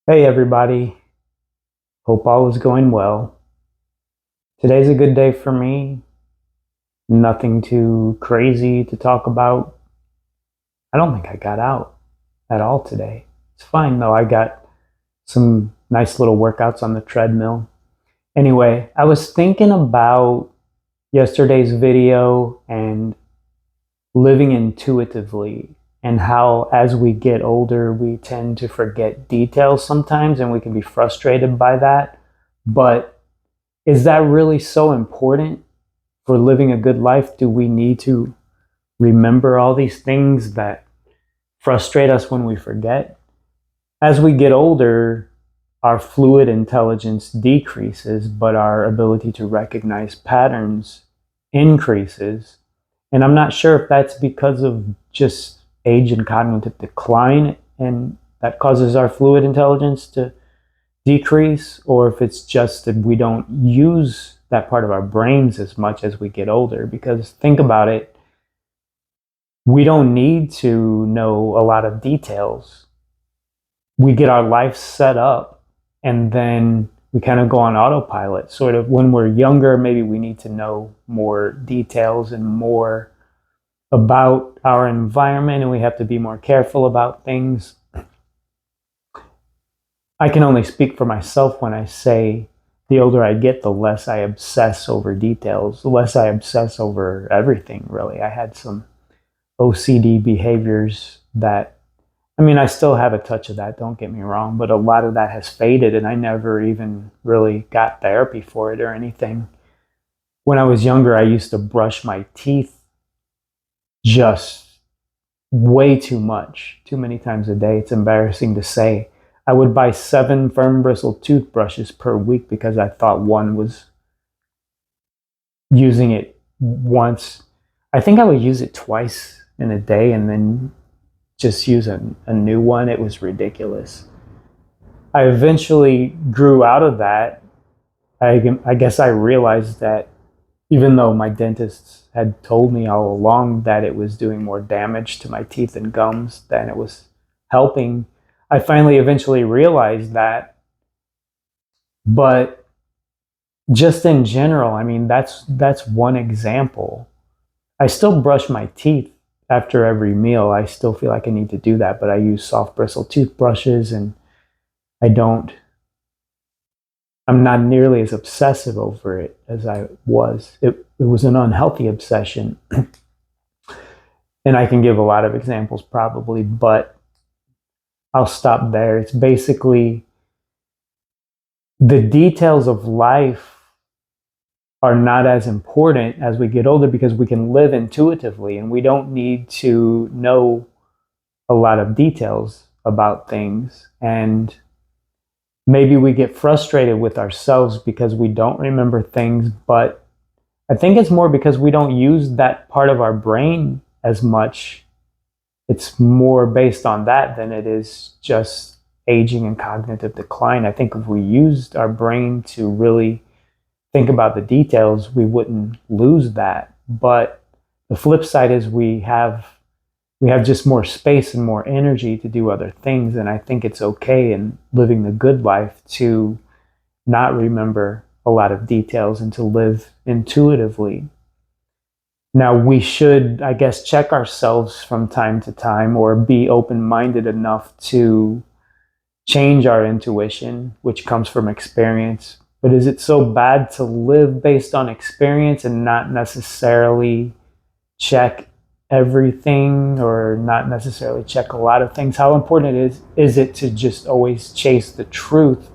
Hey everybody, hope all is going well. Today's a good day for me. Nothing too crazy to talk about. I don't think I got out at all today. It's fine though, I got some nice little workouts on the treadmill. Anyway, I was thinking about yesterday's video and living intuitively and how as we get older, we tend to forget details sometimes and we can be frustrated by that. But is that really so important for living a good life? Do we need to remember all these things that frustrate us when we forget? As we get older, our fluid intelligence decreases, but our ability to recognize patterns increases. And I'm not sure if that's because of just age and cognitive decline, and that causes our fluid intelligence to decrease, or if it's just that we don't use that part of our brains as much as we get older. Because think about it, we don't need to know a lot of details. We get our life set up and then we kind of go on autopilot. Sort of when we're younger, maybe we need to know more details and more about our environment, and we have to be more careful about things. I can only speak for myself when I say the older I get, the less I obsess over details, the less I obsess over everything, really. I had some OCD behaviors that, I mean, I still have a touch of that, don't get me wrong, but a lot of that has faded, and I never even really got therapy for it or anything. When I was younger, I used to brush my teeth just way too much, too many times a day. It's embarrassing to say. I would buy 7 firm bristle toothbrushes per week because I thought one was using it once. I think I would use it twice in a day and then just use a new one. It was ridiculous. I eventually grew out of that. I guess I realized that even though my dentists had told me all along that it was doing more damage to my teeth and gums than it was helping, I finally eventually realized that. But just in general, I mean, that's one example. I still brush my teeth after every meal. I still feel like I need to do that, but I use soft bristle toothbrushes, and I don't I'm not nearly as obsessive over it as I was. It was an unhealthy obsession. And I can give a lot of examples probably, but I'll stop there. It's basically the details of life are not as important as we get older because we can live intuitively and we don't need to know a lot of details about things. And maybe we get frustrated with ourselves because we don't remember things, but I think it's more because we don't use that part of our brain as much. It's more based on that than it is just aging and cognitive decline. I think if we used our brain to really think about the details, we wouldn't lose that. But the flip side is we have just more space and more energy to do other things. And I think it's okay in living the good life to not remember a lot of details and to live intuitively. Now, we should, I guess, check ourselves from time to time or be open minded enough to change our intuition, which comes from experience. But is it so bad to live based on experience and not necessarily check everything or not necessarily check a lot of things? How important is it to just always chase the truth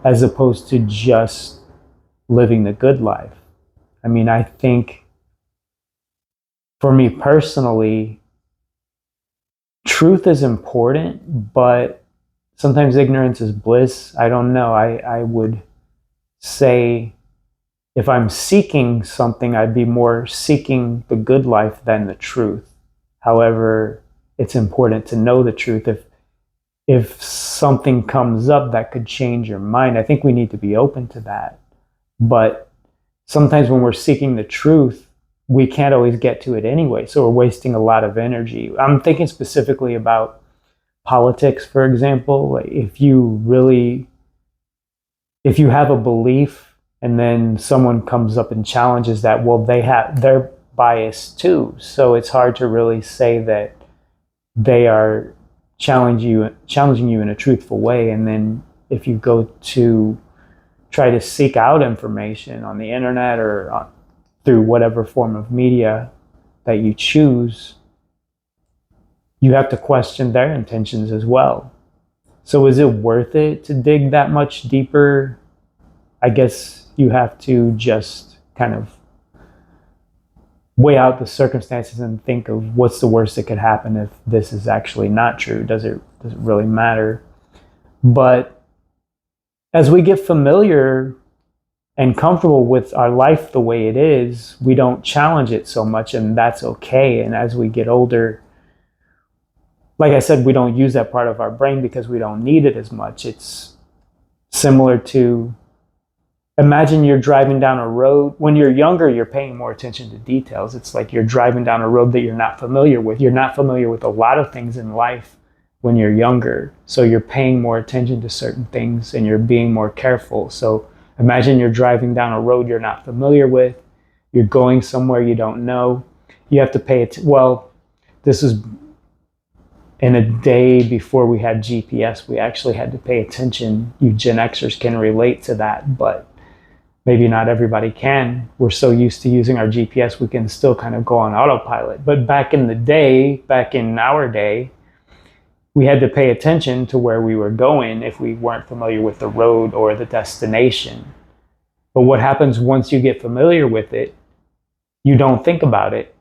as opposed to just living the good life? I mean, I think for me personally, truth is important, but sometimes ignorance is bliss. I don't know. I would say if I'm seeking something, I'd be more seeking the good life than the truth. However, it's important to know the truth. If something comes up that could change your mind, I think we need to be open to that. But sometimes when we're seeking the truth, we can't always get to it anyway. So we're wasting a lot of energy. I'm thinking specifically about politics, for example. Like if you have a belief and then someone comes up and challenges that, well, they're biased too. So it's hard to really say that they are challenging you in a truthful way. And then if you go to try to seek out information on the internet or through whatever form of media that you choose, you have to question their intentions as well. So is it worth it to dig that much deeper? I guess you have to just kind of weigh out the circumstances and think of what's the worst that could happen if this is actually not true. Does it really matter? But as we get familiar and comfortable with our life the way it is, we don't challenge it so much, and that's okay. And as we get older, like I said, we don't use that part of our brain because we don't need it as much. It's similar to, imagine you're driving down a road. When you're younger, you're paying more attention to details. It's like you're driving down a road that you're not familiar with. You're not familiar with a lot of things in life when you're younger. So you're paying more attention to certain things and you're being more careful. So imagine you're driving down a road you're not familiar with. You're going somewhere you don't know. You have to pay it. Well, this is in a day before we had GPS. We actually had to pay attention. You Gen Xers can relate to that, but maybe not everybody can. We're so used to using our GPS, we can still kind of go on autopilot. But back in our day, we had to pay attention to where we were going if we weren't familiar with the road or the destination. But what happens once you get familiar with it, you don't think about it.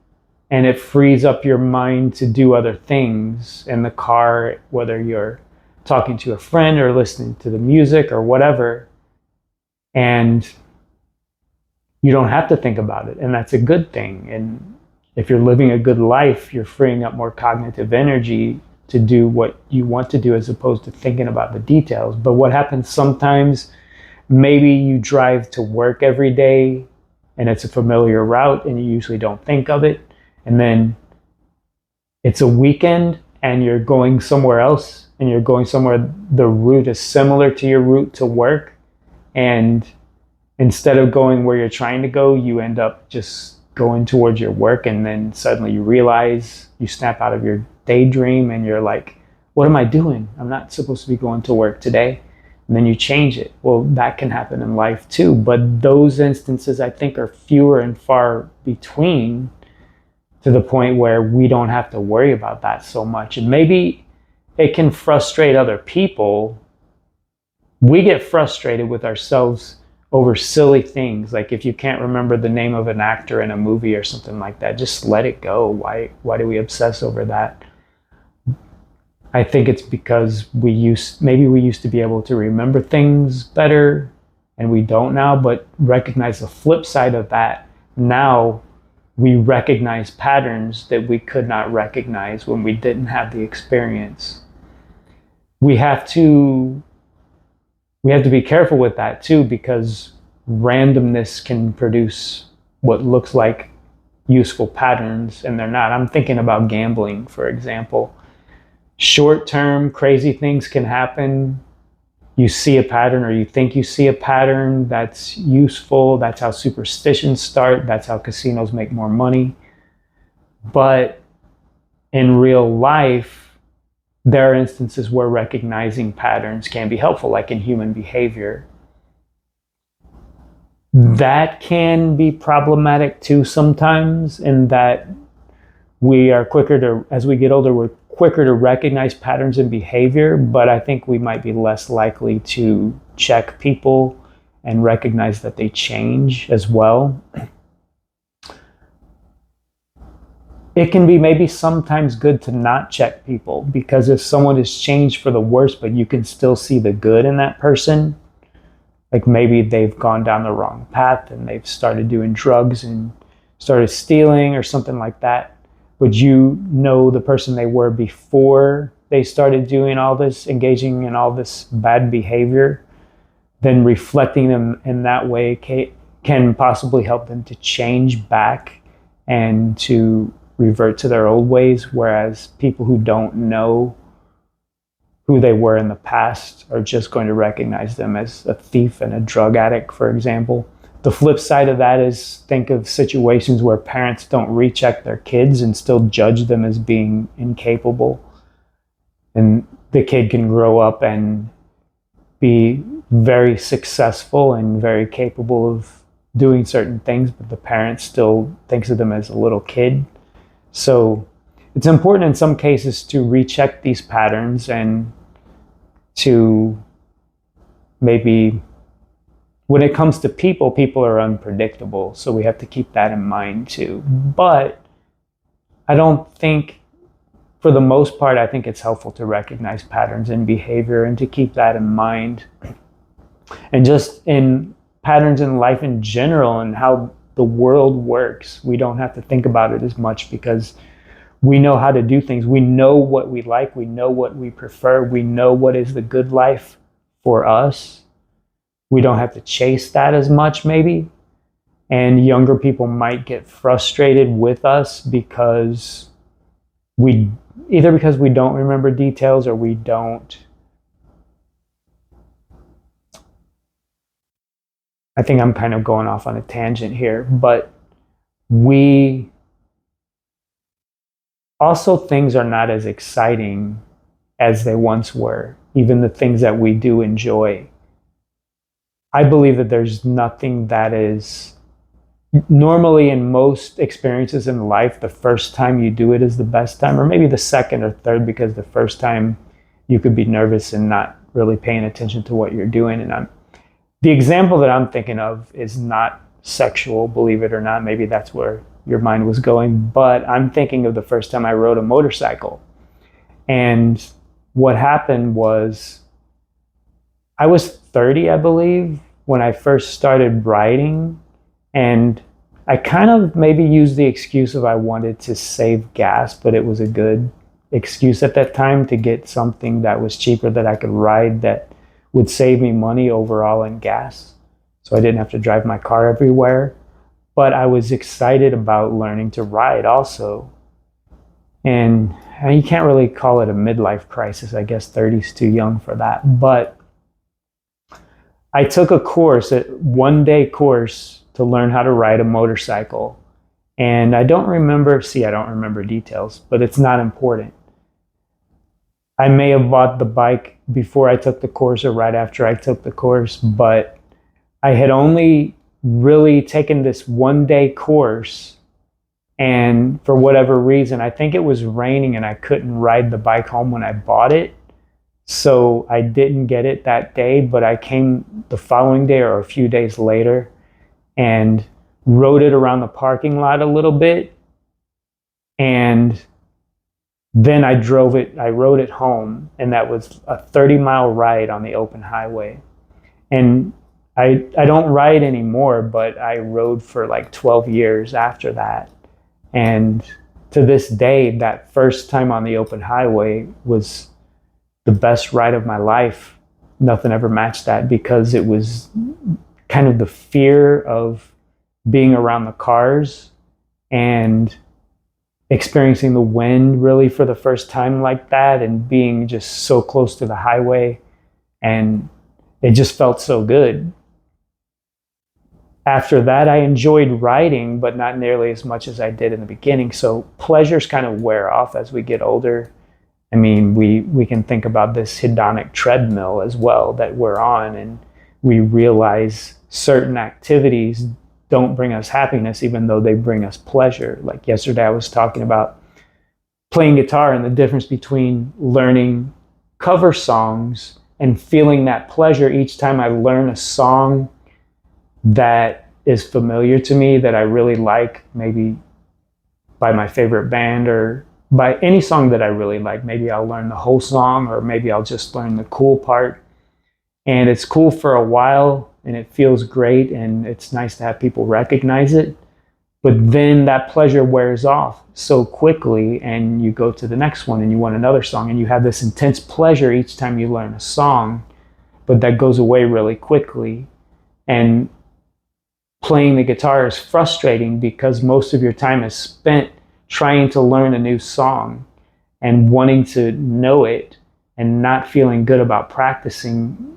And it frees up your mind to do other things in the car, whether you're talking to a friend or listening to the music or whatever. And you don't have to think about it. And that's a good thing. And if you're living a good life, you're freeing up more cognitive energy to do what you want to do as opposed to thinking about the details. But what happens sometimes, maybe you drive to work every day and it's a familiar route and you usually don't think of it. And then it's a weekend and you're going somewhere else and you're going somewhere, the route is similar to your route to work. And instead of going where you're trying to go, you end up just going towards your work. And then suddenly you realize, you snap out of your daydream and you're like, what am I doing? I'm not supposed to be going to work today. And then you change it. Well, that can happen in life too. But those instances, I think, are fewer and far between, to the point where we don't have to worry about that so much. And maybe it can frustrate other people. We get frustrated with ourselves over silly things. Like if you can't remember the name of an actor in a movie or something like that, just let it go. Why do we obsess over that? I think it's because maybe we used to be able to remember things better and we don't now, but recognize the flip side of that. Now we recognize patterns that we could not recognize when we didn't have the experience. We have to be careful with that too, because randomness can produce what looks like useful patterns and they're not. I'm thinking about gambling, for example. Short-term crazy things can happen. You see a pattern, or you think you see a pattern that's useful. That's how superstitions start. That's how casinos make more money. But in real life, there are instances where recognizing patterns can be helpful, like in human behavior. That can be problematic too sometimes, in that as we get older, we're quicker to recognize patterns in behavior, but I think we might be less likely to check people and recognize that they change as well. It can be maybe sometimes good to not check people, because if someone has changed for the worse, but you can still see the good in that person, like maybe they've gone down the wrong path and they've started doing drugs and started stealing or something like that, would you know the person they were before they started doing all this, engaging in all this bad behavior? Then reflecting them in that way can possibly help them to change back and to revert to their old ways. Whereas people who don't know who they were in the past are just going to recognize them as a thief and a drug addict, for example. The flip side of that is think of situations where parents don't recheck their kids and still judge them as being incapable. And the kid can grow up and be very successful and very capable of doing certain things, but the parent still thinks of them as a little kid. So it's important in some cases to recheck these patterns and to maybe, when it comes to people, people are unpredictable. So we have to keep that in mind too. But I don't think, for the most part, I think it's helpful to recognize patterns in behavior and to keep that in mind. And just in patterns in life in general and how the world works, we don't have to think about it as much because we know how to do things. We know what we like. We know what we prefer. We know what is the good life for us. We don't have to chase that as much, maybe. And younger people might get frustrated with us because we don't remember details, or we don't. I think I'm kind of going off on a tangent here, but things are not as exciting as they once were, even the things that we do enjoy. I believe that there's nothing that is, normally in most experiences in life, the first time you do it is the best time, or maybe the second or third, because the first time you could be nervous and not really paying attention to what you're doing. And the example that I'm thinking of is not sexual, believe it or not. Maybe that's where your mind was going, but I'm thinking of the first time I rode a motorcycle. And what happened was, I was 30, I believe, when I first started riding, and I kind of maybe used the excuse of I wanted to save gas, but it was a good excuse at that time to get something that was cheaper that I could ride that would save me money overall in gas, so I didn't have to drive my car everywhere. But I was excited about learning to ride also. And you can't really call it a midlife crisis. I guess 30 is too young for that. But I took a course, a one-day course, to learn how to ride a motorcycle. And I don't remember details, but it's not important. I may have bought the bike before I took the course or right after I took the course, but I had only really taken this one-day course, and for whatever reason, I think it was raining and I couldn't ride the bike home when I bought it. So I didn't get it that day, but I came the following day or a few days later and rode it around the parking lot a little bit. And then I rode it home, and that was a 30-mile ride on the open highway. And I don't ride anymore, but I rode for like 12 years after that. And to this day, that first time on the open highway was the best ride of my life. Nothing ever matched that, because it was kind of the fear of being around the cars and experiencing the wind really for the first time like that, and being just so close to the highway, and it just felt so good. After that, I enjoyed riding, but not nearly as much as I did in the beginning. So pleasures kind of wear off as we get older. I mean, we can think about this hedonic treadmill as well that we're on, and we realize certain activities don't bring us happiness, even though they bring us pleasure. Like yesterday, I was talking about playing guitar and the difference between learning cover songs and feeling that pleasure each time I learn a song that is familiar to me, that I really like, maybe by my favorite band or by any song that I really like. Maybe I'll learn the whole song, or maybe I'll just learn the cool part. And it's cool for a while, and it feels great, and it's nice to have people recognize it. But then that pleasure wears off so quickly, and you go to the next one and you want another song, and you have this intense pleasure each time you learn a song, but that goes away really quickly. And playing the guitar is frustrating because most of your time is spent trying to learn a new song and wanting to know it, and not feeling good about practicing.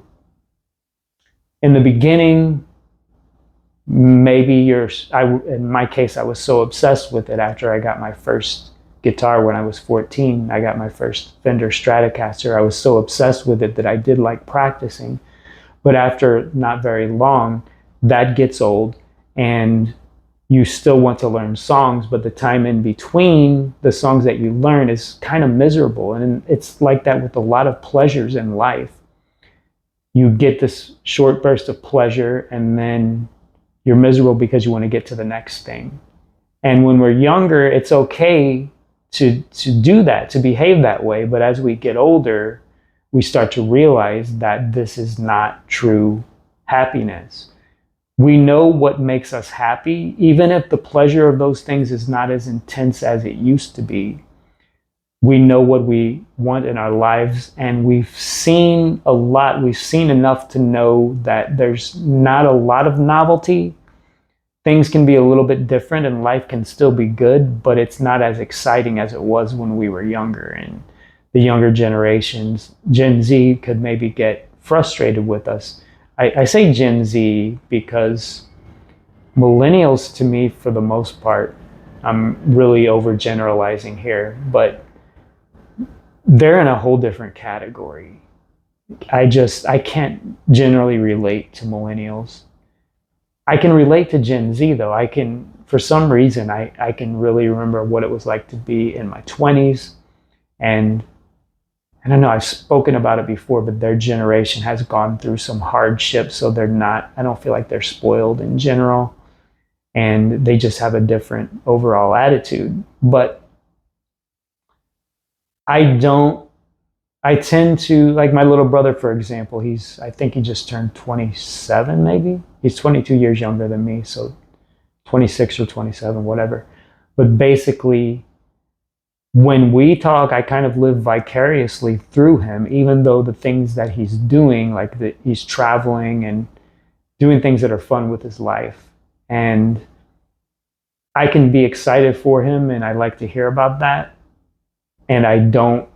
In the beginning, maybe in my case, I was so obsessed with it after I got my first guitar when I was 14. I got my first Fender Stratocaster. I was so obsessed with it that I did like practicing. But after not very long, that gets old, and you still want to learn songs, but the time in between the songs that you learn is kind of miserable. And it's like that with a lot of pleasures in life. You get this short burst of pleasure, and then you're miserable because you want to get to the next thing. And when we're younger, it's okay to do that, to behave that way. But as we get older, we start to realize that this is not true happiness. We know what makes us happy, even if the pleasure of those things is not as intense as it used to be. We know what we want in our lives, and we've seen a lot. We've seen enough to know that there's not a lot of novelty. Things can be a little bit different and life can still be good, but it's not as exciting as it was when we were younger. And the younger generations, Gen Z, could maybe get frustrated with us. I say Gen Z because millennials, to me, for the most part, I'm really overgeneralizing here, but they're in a whole different category. I can't generally relate to millennials. I can relate to Gen Z though. For some reason, I can really remember what it was like to be in my 20s. And I don't know, I've spoken about it before, but their generation has gone through some hardships. So I don't feel like they're spoiled in general. And they just have a different overall attitude. But I tend to, like my little brother, for example, I think he just turned 27 maybe. He's 22 years younger than me, so 26 or 27, whatever. But basically, when we talk, I kind of live vicariously through him, even though the things that he's doing, he's traveling and doing things that are fun with his life. And I can be excited for him, and I like to hear about that. And I don't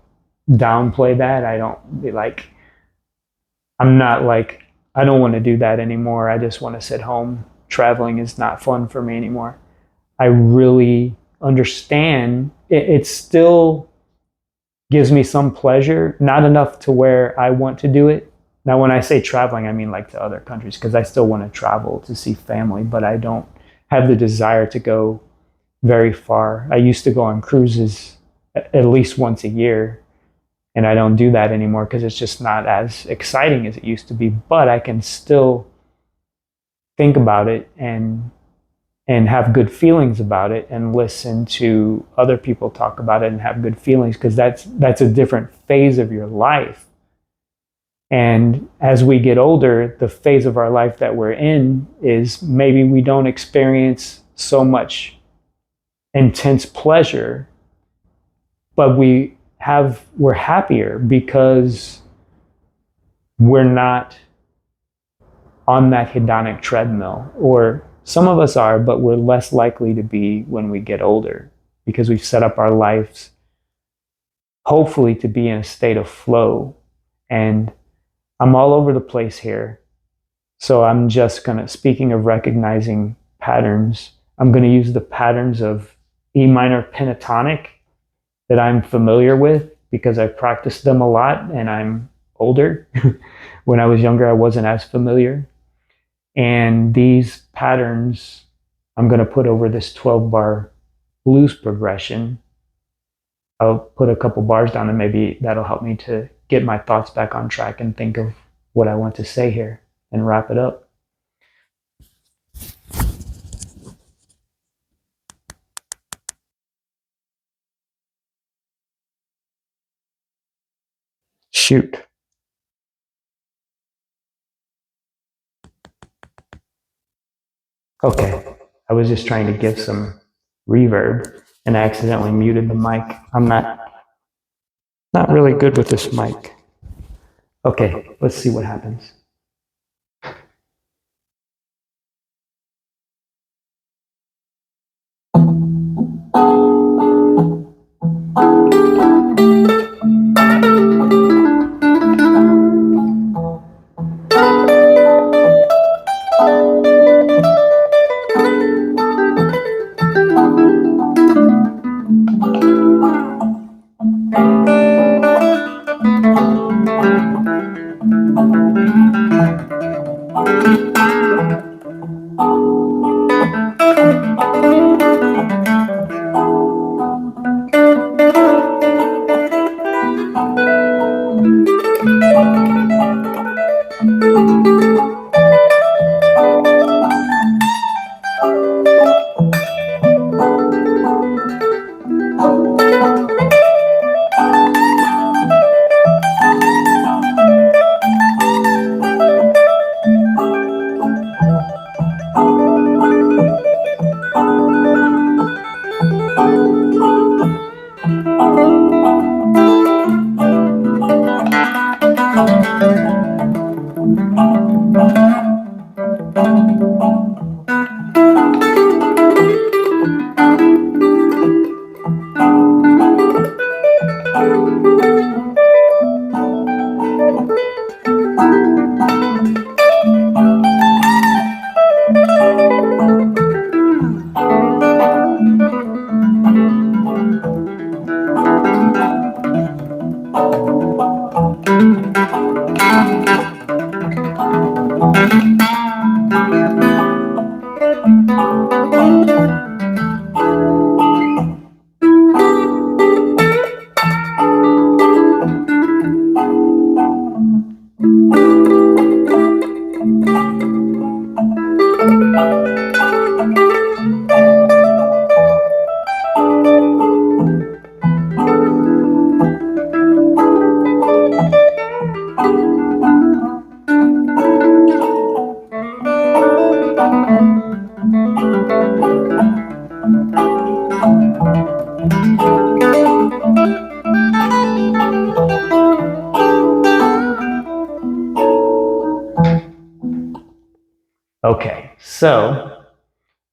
downplay that. I don't be like, I'm not like, I don't want to do that anymore. I just want to sit home. Traveling is not fun for me anymore. I really understand it still gives me some pleasure, not enough to where I want to do it. Now, when I say traveling, I mean like to other countries, because I still want to travel to see family, but I don't have the desire to go very far. I used to go on cruises at least once a year, and I don't do that anymore because it's just not as exciting as it used to be. But I can still think about it and have good feelings about it, and listen to other people talk about it and have good feelings, because that's a different phase of your life. And as we get older, the phase of our life that we're in is maybe we don't experience so much intense pleasure, but we're happier because we're not on that hedonic treadmill. Or some of us are, but we're less likely to be when we get older, because we've set up our lives hopefully to be in a state of flow. And I'm all over the place here. So I'm just speaking of recognizing patterns, I'm going to use the patterns of E minor pentatonic that I'm familiar with because I've practiced them a lot and I'm older. When I was younger, I wasn't as familiar. And these patterns I'm going to put over this 12-bar blues progression. I'll put a couple bars down, and maybe that'll help me to get my thoughts back on track and think of what I want to say here and wrap it up. Shoot. Okay. I was just trying to give some reverb and I accidentally muted the mic. I'm not really good with this mic. Okay, let's see what happens. Okay, so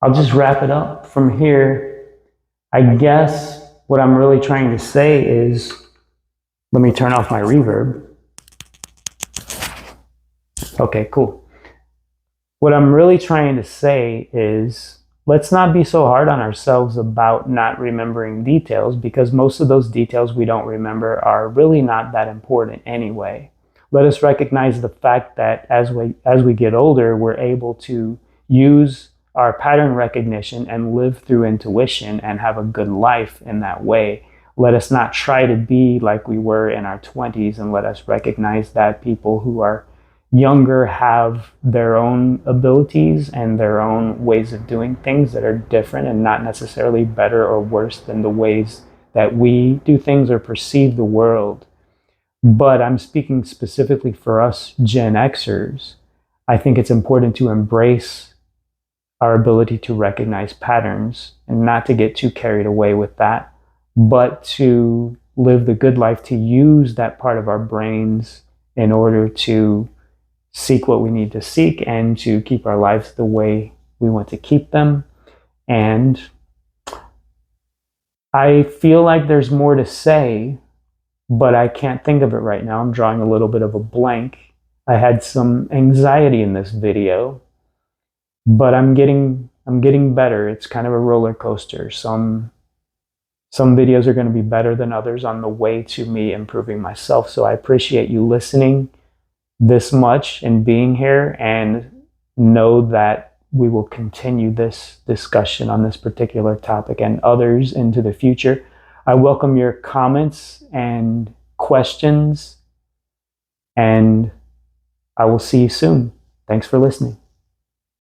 I'll just wrap it up from here. I guess what I'm really trying to say is, let me turn off my reverb. Okay, cool. What I'm really trying to say is, let's not be so hard on ourselves about not remembering details, because most of those details we don't remember are really not that important anyway. Let us recognize the fact that as we get older, we're able to use our pattern recognition and live through intuition and have a good life in that way. Let us not try to be like we were in our 20s, and let us recognize that people who are younger have their own abilities and their own ways of doing things that are different and not necessarily better or worse than the ways that we do things or perceive the world. But I'm speaking specifically for us Gen Xers. I think it's important to embrace our ability to recognize patterns and not to get too carried away with that, but to live the good life, to use that part of our brains in order to seek what we need to seek and to keep our lives the way we want to keep them. And I feel like there's more to say, but I can't think of it right now. I'm drawing a little bit of a blank. I had some anxiety in this video, but I'm getting better. It's kind of a roller coaster. Some videos are going to be better than others on the way to me improving myself. So I appreciate you listening this much and being here, and know that we will continue this discussion on this particular topic and others into the future. I welcome your comments and questions, and I will see you soon. Thanks for listening.